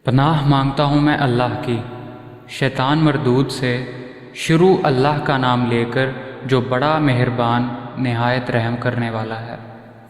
پناہ مانگتا ہوں میں اللہ کی شیطان مردود سے۔ شروع اللہ کا نام لے کر جو بڑا مہربان نہایت رحم کرنے والا ہے۔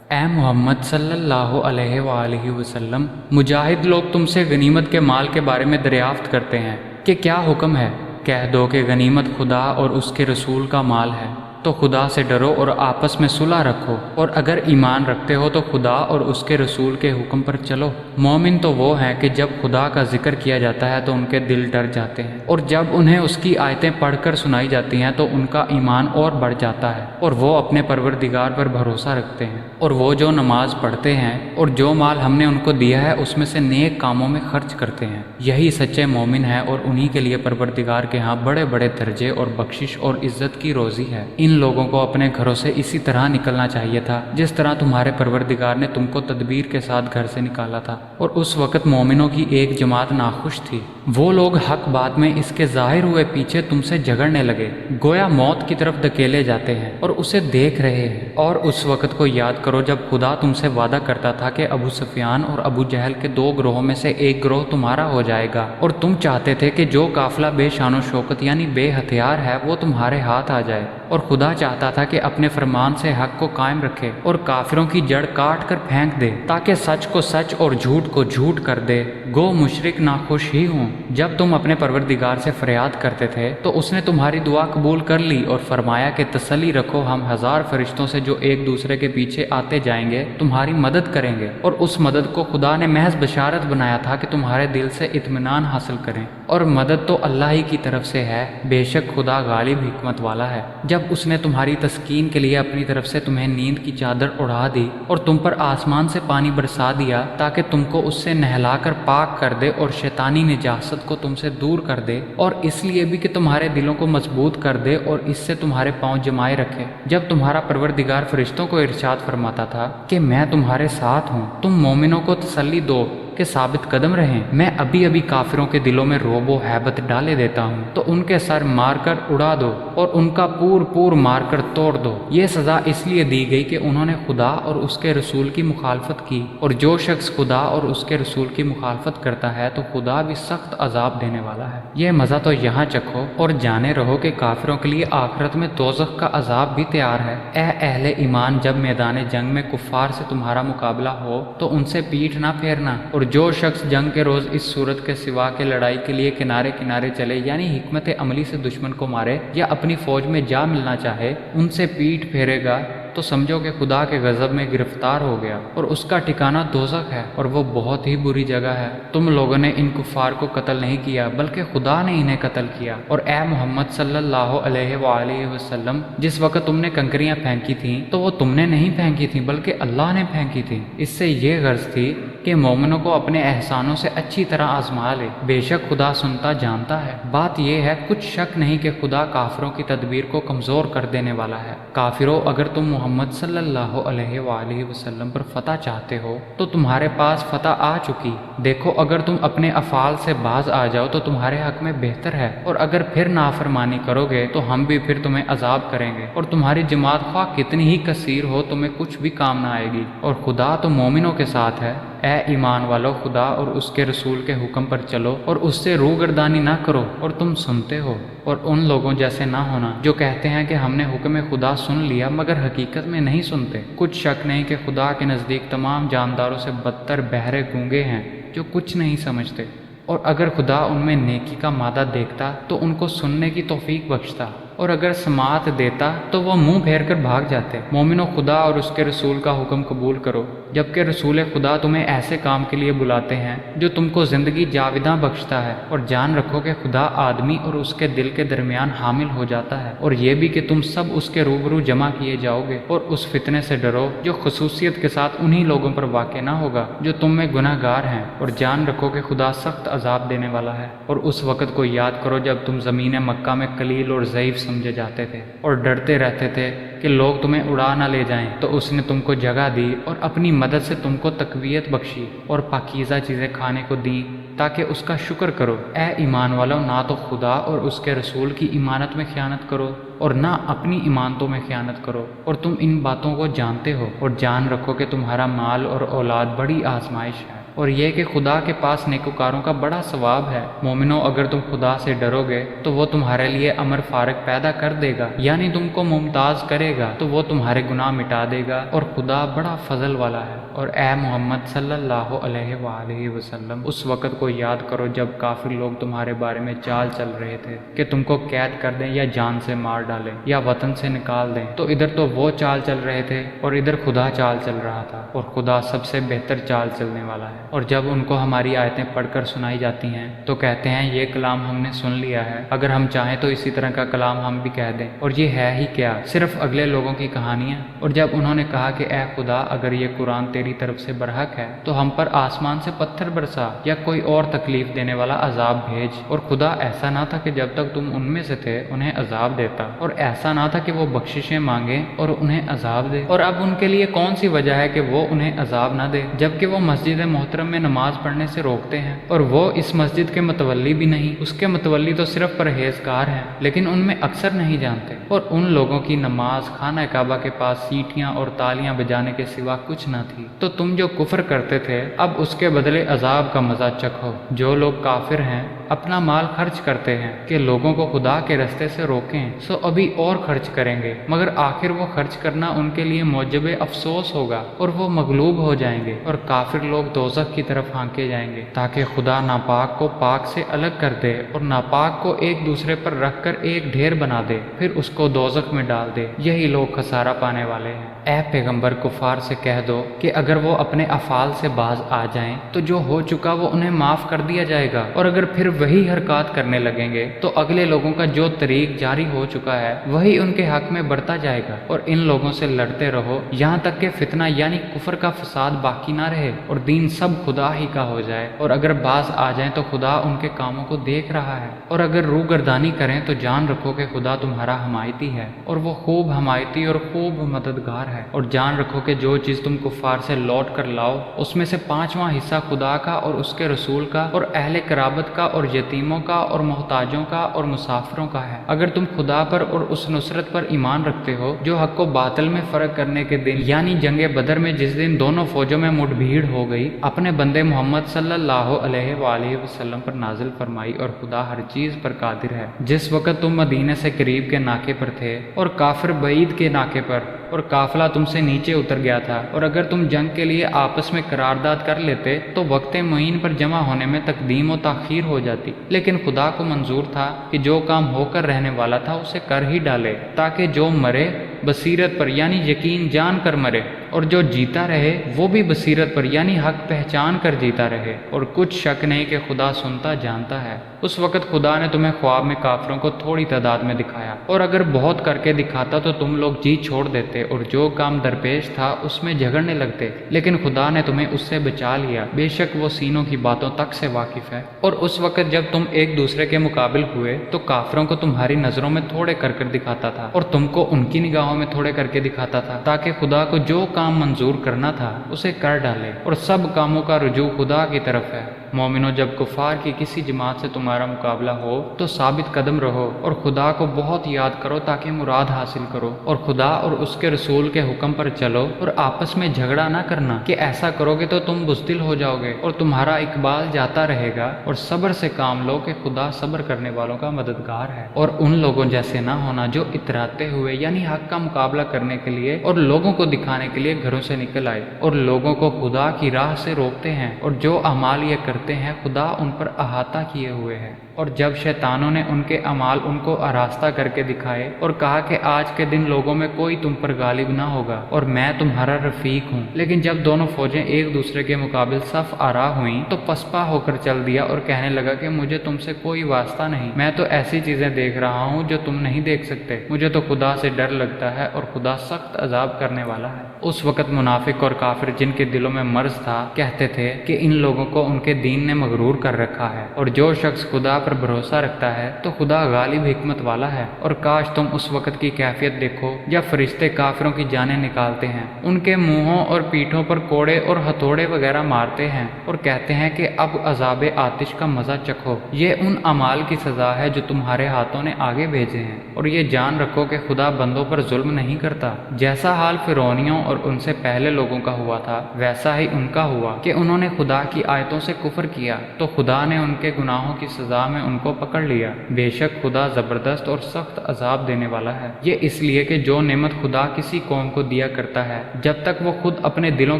اے محمد صلی اللہ علیہ وآلہ وسلم، مجاہد لوگ تم سے غنیمت کے مال کے بارے میں دریافت کرتے ہیں کہ کیا حکم ہے؟ کہہ دو کہ غنیمت خدا اور اس کے رسول کا مال ہے، تو خدا سے ڈرو اور آپس میں صلح رکھو، اور اگر ایمان رکھتے ہو تو خدا اور اس کے رسول کے حکم پر چلو۔ مومن تو وہ ہیں کہ جب خدا کا ذکر کیا جاتا ہے تو ان کے دل ڈر جاتے ہیں، اور جب انہیں اس کی آیتیں پڑھ کر سنائی جاتی ہیں تو ان کا ایمان اور بڑھ جاتا ہے، اور وہ اپنے پروردگار پر بھروسہ رکھتے ہیں، اور وہ جو نماز پڑھتے ہیں اور جو مال ہم نے ان کو دیا ہے اس میں سے نیک کاموں میں خرچ کرتے ہیں۔ یہی سچے مومن ہیں، اور انہی کے لیے پروردگار کے ہاں بڑے بڑے درجے اور بخشش اور عزت کی روزی ہے۔ ان لوگوں کو اپنے گھروں سے اسی طرح نکلنا چاہیے تھا جس طرح تمہارے پروردگار نے تم کو تدبیر کے ساتھ گھر سے نکالا تھا، اور اس وقت مومنوں کی ایک جماعت ناخوش تھی۔ وہ لوگ حق بات میں اس کے ظاہر ہوئے پیچھے تم سے جھگڑنے لگے، گویا موت کی طرف دھکیلے جاتے ہیں اور اسے دیکھ رہے ہیں۔ اور اس وقت کو یاد کرو جب خدا تم سے وعدہ کرتا تھا کہ ابو سفیان اور ابو جہل کے دو گروہوں میں سے ایک گروہ تمہارا ہو جائے گا، اور تم چاہتے تھے کہ جو قافلہ بے شان و شوکت یعنی بے ہتھیار ہے وہ تمہارے ہاتھ آ جائے، اور خدا چاہتا تھا کہ اپنے فرمان سے حق کو قائم رکھے اور کافروں کی جڑ کاٹ کر پھینک دے، تاکہ سچ کو سچ اور جھوٹ کو جھوٹ کر دے۔ گو مشرک ناخوش ہی ہوں۔ جب تم اپنے پروردگار سے فریاد کرتے تھے تو اس نے تمہاری دعا قبول کر لی اور فرمایا کہ تسلی رکھو، ہم 1000 فرشتوں سے جو ایک دوسرے کے پیچھے آتے جائیں گے تمہاری مدد کریں گے۔ اور اس مدد کو خدا نے محض بشارت بنایا تھا کہ تمہارے دل سے اطمینان حاصل کریں، اور مدد تو اللہ ہی کی طرف سے ہے، بے شک خدا غالب حکمت والا ہے۔ جب اس نے تمہاری تسکین کے لیے اپنی طرف سے تمہیں نیند کی چادر اڑا دی اور تم پر آسمان سے پانی برسا دیا تاکہ تم کو اس سے نہلا کر پاک کر دے اور شیطانی نجاست کو تم سے دور کر دے، اور اس لیے بھی کہ تمہارے دلوں کو مضبوط کر دے اور اس سے تمہارے پاؤں جمائے رکھے۔ جب تمہارا پروردگار فرشتوں کو ارشاد فرماتا تھا کہ میں تمہارے ساتھ ہوں، تم مومنوں کو تسلی دو کہ ثابت قدم رہیں، میں ابھی ابھی کافروں کے دلوں میں رعب و ہیبت ڈالے دیتا ہوں، تو ان کے سر مار کر اڑا دو اور ان کا پور مار کر توڑ دو۔ یہ سزا اس لیے دی گئی کہ انہوں نے خدا اور اس کے رسول کی مخالفت کی، اور جو شخص خدا اور اس کے رسول کی مخالفت کرتا ہے تو خدا بھی سخت عذاب دینے والا ہے۔ یہ مزہ تو یہاں چکھو اور جانے رہو کہ کافروں کے لیے آخرت میں دوزخ کا عذاب بھی تیار ہے۔ اے اہل ایمان، جب میدان جنگ میں کفار سے تمہارا مقابلہ ہو تو ان سے پیٹھ نہ پھیرنا، اور جو شخص جنگ کے روز اس صورت کے سوا کے لڑائی کے لیے کنارے کنارے چلے یعنی حکمت عملی سے دشمن کو مارے یا اپنی فوج میں جا ملنا چاہے، ان سے پیٹھ پھیرے گا تو سمجھو کہ خدا کے غضب میں گرفتار ہو گیا، اور اس کا ٹھکانہ دوزخ ہے، اور وہ بہت ہی بری جگہ ہے۔ تم لوگوں نے ان کفار کو قتل نہیں کیا بلکہ خدا نے انہیں قتل کیا۔ اور اے محمد صلی اللہ علیہ وآلہ وسلم، جس وقت تم نے کنکریاں پھینکی تھیں تو وہ تم نے نہیں پھینکی تھیں بلکہ اللہ نے پھینکی تھیں۔ اس سے یہ غرض تھی کہ مومنوں کو اپنے احسانوں سے اچھی طرح آزما لے، بے شک خدا سنتا جانتا ہے۔ بات یہ ہے، کچھ شک نہیں کہ خدا کافروں کی تدبیر کو کمزور کر دینے والا ہے۔ کافروں، اگر تم محمد صلی اللہ علیہ وآلہ وسلم پر فتح چاہتے ہو تو تمہارے پاس فتح آ چکی۔ دیکھو، اگر تم اپنے افعال سے باز آ جاؤ تو تمہارے حق میں بہتر ہے، اور اگر پھر نافرمانی کرو گے تو ہم بھی پھر تمہیں عذاب کریں گے، اور تمہاری جماعت خواہ کتنی ہی کثیر ہو تمہیں کچھ بھی کام نہ آئے گی، اور خدا تو مومنوں کے ساتھ ہے۔ اے ایمان والو، خدا اور اس کے رسول کے حکم پر چلو اور اس سے روگردانی نہ کرو، اور تم سنتے ہو، اور ان لوگوں جیسے نہ ہونا جو کہتے ہیں کہ ہم نے حکم خدا سن لیا مگر حقیقت میں نہیں سنتے۔ کچھ شک نہیں کہ خدا کے نزدیک تمام جانداروں سے بدتر بہرے گونگے ہیں جو کچھ نہیں سمجھتے، اور اگر خدا ان میں نیکی کا مادہ دیکھتا تو ان کو سننے کی توفیق بخشتا، اور اگر سماعت دیتا تو وہ منہ پھیر کر بھاگ جاتے۔ مومنو، خدا اور اس کے رسول کا حکم قبول کرو، جبکہ رسول خدا تمہیں ایسے کام کے لیے بلاتے ہیں جو تم کو زندگی جاوداں بخشتا ہے، اور جان رکھو کہ خدا آدمی اور اس کے دل کے درمیان حامل ہو جاتا ہے، اور یہ بھی کہ تم سب اس کے روبرو جمع کیے جاؤ گے۔ اور اس فتنے سے ڈرو جو خصوصیت کے ساتھ انہی لوگوں پر واقع نہ ہوگا جو تم میں گناہ گار ہیں، اور جان رکھو کہ خدا سخت عذاب دینے والا ہے۔ اور اس وقت کو یاد کرو جب تم زمین مکہ میں قلیل اور ضعیف سمجھے جاتے تھے اور ڈرتے رہتے تھے کہ لوگ تمہیں اڑا نہ لے جائیں، تو اس نے تم کو جگہ دی اور اپنی مدد سے تم کو تقویت بخشی اور پاکیزہ چیزیں کھانے کو دیں تاکہ اس کا شکر کرو۔ اے ایمان والو، نہ تو خدا اور اس کے رسول کی امانت میں خیانت کرو اور نہ اپنی امانتوں میں خیانت کرو، اور تم ان باتوں کو جانتے ہو، اور جان رکھو کہ تمہارا مال اور اولاد بڑی آزمائش ہے۔ اور یہ کہ خدا کے پاس نیکوکاروں کا بڑا ثواب ہے۔ مومنو، اگر تم خدا سے ڈرو گے تو وہ تمہارے لیے امر فارغ پیدا کر دے گا، یعنی تم کو ممتاز کرے گا تو وہ تمہارے گناہ مٹا دے گا، اور خدا بڑا فضل والا ہے۔ اور اے محمد صلی اللہ علیہ وآلہ وسلم، اس وقت کو یاد کرو جب کافر لوگ تمہارے بارے میں چال چل رہے تھے کہ تم کو قید کر دیں یا جان سے مار ڈالیں یا وطن سے نکال دیں، تو ادھر تو وہ چال چل رہے تھے اور ادھر خدا چال چل رہا تھا، اور خدا سب سے بہتر چال چلنے والا ہے۔ اور جب ان کو ہماری آیتیں پڑھ کر سنائی جاتی ہیں تو کہتے ہیں یہ کلام ہم نے سن لیا ہے، اگر ہم چاہیں تو اسی طرح کا کلام ہم بھی کہہ دیں، اور یہ ہے ہی کیا، صرف اگلے لوگوں کی کہانیاں۔ اور جب انہوں نے کہا کہ اے خدا، اگر یہ قرآن تیری طرف سے برحق ہے تو ہم پر آسمان سے پتھر برسا یا کوئی اور تکلیف دینے والا عذاب بھیج، اور خدا ایسا نہ تھا کہ جب تک تم ان میں سے تھے انہیں عذاب دیتا، اور ایسا نہ تھا کہ وہ بخششیں مانگے اور انہیں عذاب دے، اور اب ان کے لیے کون سی وجہ ہے کہ وہ انہیں عذاب نہ دے جبکہ وہ مسجد محترم میں نماز پڑھنے سے روکتے ہیں، اور وہ اس مسجد کے متولی بھی نہیں، اس کے متولی تو صرف پرہیزگار ہیں لیکن ان میں اکثر نہیں جانتے۔ اور ان لوگوں کی نماز خانہ کعبہ کے پاس سیٹیاں اور تالیاں بجانے کے سوا کچھ نہ تھی، تو تم جو کفر کرتے تھے اب اس کے بدلے عذاب کا مزہ چکھو۔ جو لوگ کافر ہیں اپنا مال خرچ کرتے ہیں کہ لوگوں کو خدا کے رستے سے روکیں، سو ابھی اور خرچ کریں گے، مگر آخر وہ خرچ کرنا ان کے لیے موجب افسوس ہوگا اور وہ مغلوب ہو جائیں گے، اور کافر لوگ دوزخ کی طرف ہانکے جائیں گے تاکہ خدا ناپاک کو پاک سے الگ کر دے اور ناپاک کو ایک دوسرے پر رکھ کر ایک ڈھیر بنا دے، پھر اس کو دوزخ میں ڈال دے۔ یہی لوگ خسارہ پانے والے ہیں۔ اے پیغمبر، کفار سے کہہ دو کہ اگر وہ اپنے افعال سے باز آ جائیں تو جو ہو چکا وہ انہیں معاف کر دیا جائے گا، اور اگر پھر وہی حرکات کرنے لگیں گے تو اگلے لوگوں کا جو طریق جاری ہو چکا ہے وہی ان کے حق میں بڑھتا جائے گا، اور ان لوگوں سے لڑتے رہو یہاں تک کہ فتنہ یعنی کفر کا فساد باقی نہ رہے اور دین سب خدا ہی کا ہو جائے، اور اگر باز آ جائیں تو خدا ان کے کاموں کو دیکھ رہا ہے، اور اگر روگردانی کریں تو جان رکھو کہ خدا تمہارا حمایتی ہے اور وہ خوب حمایتی اور خوب مددگار ہے، اور جان رکھو کہ جو چیز تم کفار سے لوٹ کر لاؤ اس میں سے 5واں حصہ خدا کا اور اس کے رسول کا اور اہل قرابت کا اور یتیموں کا اور محتاجوں کا اور مسافروں کا ہے، اگر تم خدا پر اور اس نصرت پر ایمان رکھتے ہو جو حق و باطل میں فرق کرنے کے دن یعنی جنگ بدر میں جس دن دونوں فوجوں میں مٹ بھیڑ ہو گئی اپنے بندے محمد صلی اللہ علیہ وآلہ وسلم پر نازل فرمائی، اور خدا ہر چیز پر قادر ہے۔ جس وقت تم مدینے سے قریب کے ناکے پر تھے اور کافر بعید کے ناکے پر، اور قافلہ تم سے نیچے اتر گیا تھا، اور اگر تم جنگ کے لیے آپس میں قرارداد کر لیتے تو وقت معین پر جمع ہونے میں تقدیم و تاخیر ہو جاتی، لیکن خدا کو منظور تھا کہ جو کام ہو کر رہنے والا تھا اسے کر ہی ڈالے، تاکہ جو مرے بصیرت پر یعنی یقین جان کر مرے، اور جو جیتا رہے وہ بھی بصیرت پر یعنی حق پہچان کر جیتا رہے، اور کچھ شک نہیں کہ خدا سنتا جانتا ہے۔ اس وقت خدا نے تمہیں خواب میں کافروں کو تھوڑی تعداد میں دکھایا، اور اگر بہت کر کے دکھاتا تو تم لوگ جی چھوڑ دیتے اور جو کام درپیش تھا اس میں جھگڑنے لگتے، لیکن خدا نے تمہیں اس سے بچا لیا، بے شک وہ سینوں کی باتوں تک سے واقف ہے۔ اور اس وقت جب تم ایک دوسرے کے مقابل ہوئے تو کافروں کو تمہاری نظروں میں تھوڑے کر کر دکھاتا تھا اور تم کو ان کی نگاہوں میں تھوڑے کر کے دکھاتا تھا، تاکہ خدا کو جو کام منظور کرنا تھا اسے کر ڈالے، اور سب کاموں کا رجوع خدا کی طرف ہے۔ مومنو، جب کفار کی کسی جماعت سے تمہارا مقابلہ ہو تو ثابت قدم رہو اور خدا کو بہت یاد کرو تاکہ مراد حاصل کرو، اور خدا اور اس کے رسول کے حکم پر چلو اور آپس میں جھگڑا نہ کرنا کہ ایسا کرو گے تو تم بزدل ہو جاؤ گے اور تمہارا اقبال جاتا رہے گا، اور صبر سے کام لو کہ خدا صبر کرنے والوں کا مددگار ہے، اور ان لوگوں جیسے نہ ہونا جو اتراتے ہوئے یعنی حق کا مقابلہ کرنے کے لیے اور لوگوں کو دکھانے کے لیے گھروں سے نکل آئے اور لوگوں کو خدا کی راہ سے روکتے ہیں، اور جو اعمال یہ کرتے ہیں خدا ان پر احاطہ کیے ہوئے ہے۔ اور جب شیطانوں نے ان کے اعمال ان کو آراستہ کر کے دکھائے اور کہا کہ آج کے دن لوگوں میں کوئی تم پر غالب نہ ہوگا اور میں تمہارا رفیق ہوں، لیکن جب دونوں فوجیں ایک دوسرے کے مقابل صف آرا ہوئیں تو پسپا ہو کر چل دیا اور کہنے لگا کہ مجھے تم سے کوئی واسطہ نہیں، میں تو ایسی چیزیں دیکھ رہا ہوں جو تم نہیں دیکھ سکتے، مجھے تو خدا سے ڈر لگتا ہے اور خدا سخت عذاب کرنے والا ہے۔ اس وقت منافق اور کافر جن کے دلوں میں مرض تھا کہتے تھے کہ ان لوگوں کو ان کے دین نے مغرور کر رکھا ہے، اور جو شخص خدا پر بھروسہ رکھتا ہے تو خدا غالب حکمت والا ہے، اور کاش تم اس وقت کی کیفیت دیکھو جب فرشتے کافروں کی جانیں نکالتے ہیں، ان کے منہوں اور پیٹھوں پر کوڑے اور ہتھوڑے وغیرہ مارتے ہیں اور کہتے ہیں کہ اب عذاب آتش کا مزہ چکھو، یہ ان اعمال کی سزا ہے جو تمہارے ہاتھوں نے آگے بھیجے ہیں، اور یہ جان رکھو کہ خدا بندوں پر ظلم نہیں کرتا۔ جیسا حال فرعونیوں اور ان سے پہلے لوگوں کا ہوا تھا ویسا ہی ان کا ہوا کہ انہوں نے خدا کی آیتوں سے کفر کیا تو خدا نے ان کے گناہوں کی سزا میں ان کو پکڑ لیا۔ بے شک خدا زبردست اور سخت عذاب دینے والا ہے۔ یہ اس لیے کہ جو نعمت خدا کسی قوم کو دیا کرتا ہے جب تک وہ خود اپنے دلوں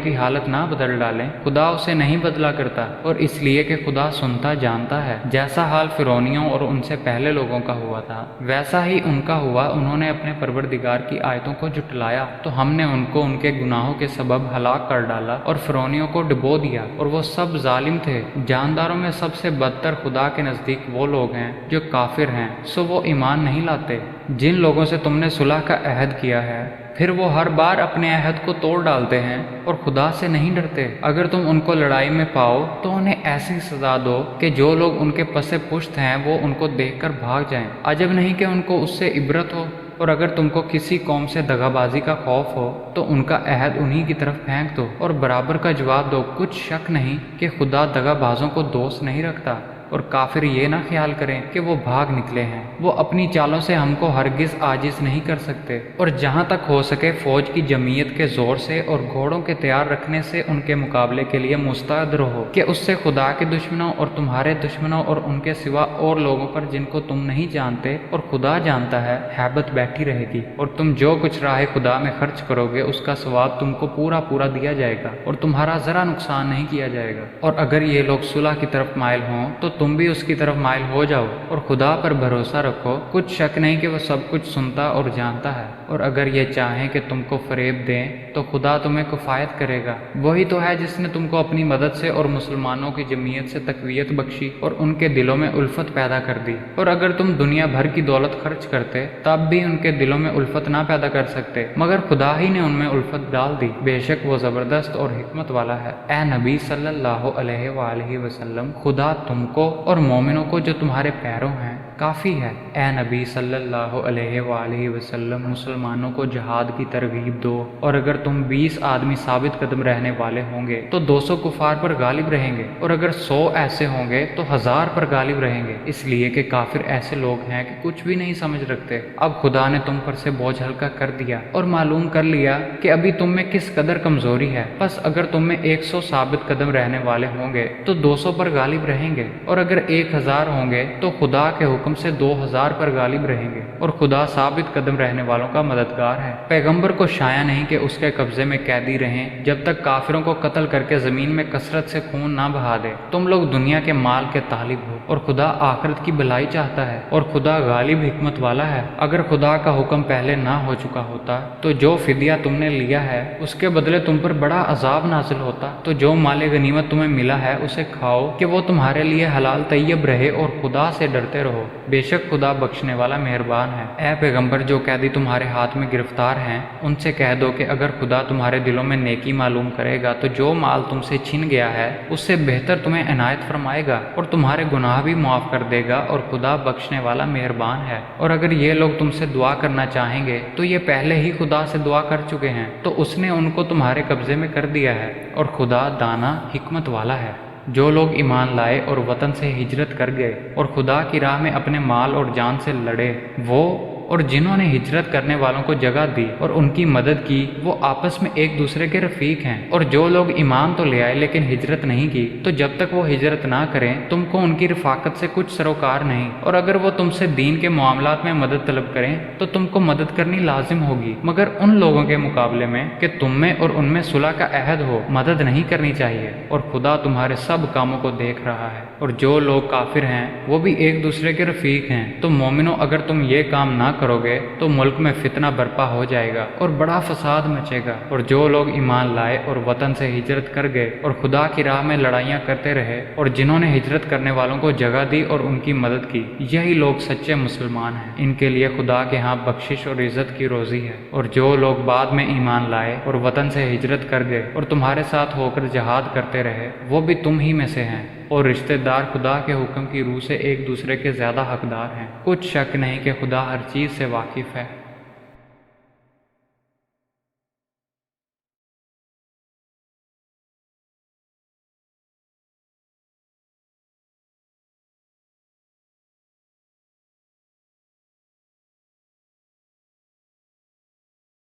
کی حالت نہ بدل ڈالیں خدا اسے نہیں بدلا کرتا، اور اس لیے کہ خدا سنتا جانتا ہے۔ جیسا حال فرعونیوں اور ان سے پہلے لوگوں کا ہوا تھا ویسا ہی ان کا ہوا، انہوں نے اپنے پروردگار کی آیتوں کو جھٹلایا تو ہم نے ان کو ان کے گناہوں کے سبب ہلاک کر ڈالا اور فرعونیوں کو ڈبو دیا، اور وہ سب ظالم تھے۔ جانداروں میں سب سے بدتر خدا کے نزدیک وہ لوگ ہیں جو کافر ہیں، سو وہ ایمان نہیں لاتے۔ جن لوگوں سے تم نے صلح کا عہد کیا ہے پھر وہ ہر بار اپنے عہد کو توڑ ڈالتے ہیں اور خدا سے نہیں ڈرتے۔ اگر تم ان کو لڑائی میں پاؤ تو انہیں ایسی سزا دو کہ جو لوگ ان کے پس پشت ہیں وہ ان کو دیکھ کر بھاگ جائیں۔ عجب نہیں کہ ان کو اس سے عبرت ہو۔ اور اگر تم کو کسی قوم سے دغا بازی کا خوف ہو تو ان کا عہد انہی کی طرف پھینک دو اور برابر کا جواب دو۔ کچھ شک نہیں کہ خدا دغا بازوں کو دوست نہیں رکھتا، اور کافر یہ نہ خیال کریں کہ وہ بھاگ نکلے ہیں۔ وہ اپنی چالوں سے ہم کو ہرگز عاجز نہیں کر سکتے، اور جہاں تک ہو سکے فوج کی جمعیت کے زور سے اور گھوڑوں کے تیار رکھنے سے ان کے مقابلے کے لیے مستعد رہو کہ اس سے خدا کے دشمنوں اور تمہارے دشمنوں اور ان کے سوا اور لوگوں پر جن کو تم نہیں جانتے اور خدا جانتا ہے ہیبت بیٹھی رہے گی، اور تم جو کچھ راہ خدا میں خرچ کرو گے اس کا ثواب تم کو پورا دیا جائے گا اور تمہارا ذرا نقصان نہیں کیا جائے گا۔ اور اگر یہ لوگ صلح کی طرف مائل ہوں تو تم بھی اس کی طرف مائل ہو جاؤ اور خدا پر بھروسہ رکھو۔ کچھ شک نہیں کہ وہ سب کچھ سنتا اور جانتا ہے۔ اور اگر یہ چاہیں کہ تم کو فریب دیں تو خدا تمہیں کفایت کرے گا۔ وہی تو ہے جس نے تم کو اپنی مدد سے اور مسلمانوں کی جمعیت سے تقویت بخشی اور ان کے دلوں میں الفت پیدا کر دی۔ اور اگر تم دنیا بھر کی دولت خرچ کرتے تب بھی ان کے دلوں میں الفت نہ پیدا کر سکتے، مگر خدا ہی نے ان میں الفت ڈال دی۔ بے شک وہ زبردست اور حکمت والا ہے۔ اے نبی صلی اللہ علیہ وآلہ وسلم، خدا تم کو اور مومنوں کو جو تمہارے پیروں ہیں کافی ہے۔ اے نبی صلی اللہ علیہ وآلہ وسلم، مسلمانوں کو جہاد کی ترغیب دو، اور اگر تم 20 آدمی ثابت قدم رہنے والے ہوں گے تو 200 کفار پر غالب رہیں گے، اور اگر 100 ایسے ہوں گے تو 1000 پر غالب رہیں گے، اس لیے کہ کافر ایسے لوگ ہیں کہ کچھ بھی نہیں سمجھ رکھتے۔ اب خدا نے تم پر سے بوجھ ہلکا کر دیا اور معلوم کر لیا کہ ابھی تم میں کس قدر کمزوری ہے، بس اگر تم میں 100 ثابت قدم رہنے والے ہوں گے تو 200 پر غالب رہیں گے، اور اگر 1000 ہوں گے تو خدا کے حکم سے 2000 پر غالب رہیں گے، اور خدا ثابت قدم رہنے والوں کا مددگار ہے۔ پیغمبر کو شایع نہیں کہ اس کے قبضے میں قیدی رہیں جب تک کافروں کو قتل کر کے زمین میں کثرت سے خون نہ بہا دے۔ تم لوگ دنیا کے مال کے طالب ہو اور خدا آخرت کی بھلائی چاہتا ہے، اور خدا غالب حکمت والا ہے۔ اگر خدا کا حکم پہلے نہ ہو چکا ہوتا تو جو فدیہ تم نے لیا ہے اس کے بدلے تم پر بڑا عذاب نازل ہوتا، تو جو مال غنیمت تمہیں ملا ہے اسے کھاؤ کہ وہ تمہارے لیے حلال طیب رہے، اور خدا سے ڈرتے رہو۔ بے شک خدا بخشنے والا مہربان ہے۔ اے پیغمبر، جو قیدی تمہارے ہاتھ میں گرفتار ہیں ان سے کہہ دو کہ اگر خدا تمہارے دلوں میں نیکی معلوم کرے گا تو جو مال تم سے چھن گیا ہے اس سے بہتر تمہیں عنایت فرمائے گا اور تمہارے گناہ بھی معاف کر دے گا، اور خدا بخشنے والا مہربان ہے۔ اور اگر یہ لوگ تم سے دعا کرنا چاہیں گے تو یہ پہلے ہی خدا سے دعا کر چکے ہیں، تو اس نے ان کو تمہارے قبضے میں کر دیا ہے، اور خدا دانا حکمت والا ہے۔ جو لوگ ایمان لائے اور وطن سے ہجرت کر گئے اور خدا کی راہ میں اپنے مال اور جان سے لڑے، وہ اور جنہوں نے ہجرت کرنے والوں کو جگہ دی اور ان کی مدد کی، وہ آپس میں ایک دوسرے کے رفیق ہیں۔ اور جو لوگ ایمان تو لے آئے لیکن ہجرت نہیں کی، تو جب تک وہ ہجرت نہ کریں تم کو ان کی رفاقت سے کچھ سروکار نہیں، اور اگر وہ تم سے دین کے معاملات میں مدد طلب کریں تو تم کو مدد کرنی لازم ہوگی، مگر ان لوگوں کے مقابلے میں کہ تم میں اور ان میں صلح کا عہد ہو مدد نہیں کرنی چاہیے، اور خدا تمہارے سب کاموں کو دیکھ رہا ہے۔ اور جو لوگ کافر ہیں وہ بھی ایک دوسرے کے رفیق ہیں۔ تو مومنو، اگر تم یہ کام نہ کرو گے تو ملک میں فتنہ برپا ہو جائے گا اور بڑا فساد مچے گا۔ اور جو لوگ ایمان لائے اور وطن سے ہجرت کر گئے اور خدا کی راہ میں لڑائیاں کرتے رہے، اور جنہوں نے ہجرت کرنے والوں کو جگہ دی اور ان کی مدد کی، یہی لوگ سچے مسلمان ہیں۔ ان کے لیے خدا کے ہاں بخشش اور عزت کی روزی ہے۔ اور جو لوگ بعد میں ایمان لائے اور وطن سے ہجرت کر گئے اور تمہارے ساتھ ہو کر جہاد کرتے رہے، وہ بھی تم ہی میں سے ہیں، اور رشتہ دار خدا کے حکم کی روح سے ایک دوسرے کے زیادہ حقدار ہیں۔ کچھ شک نہیں کہ خدا ہر چیز سے واقف ہے۔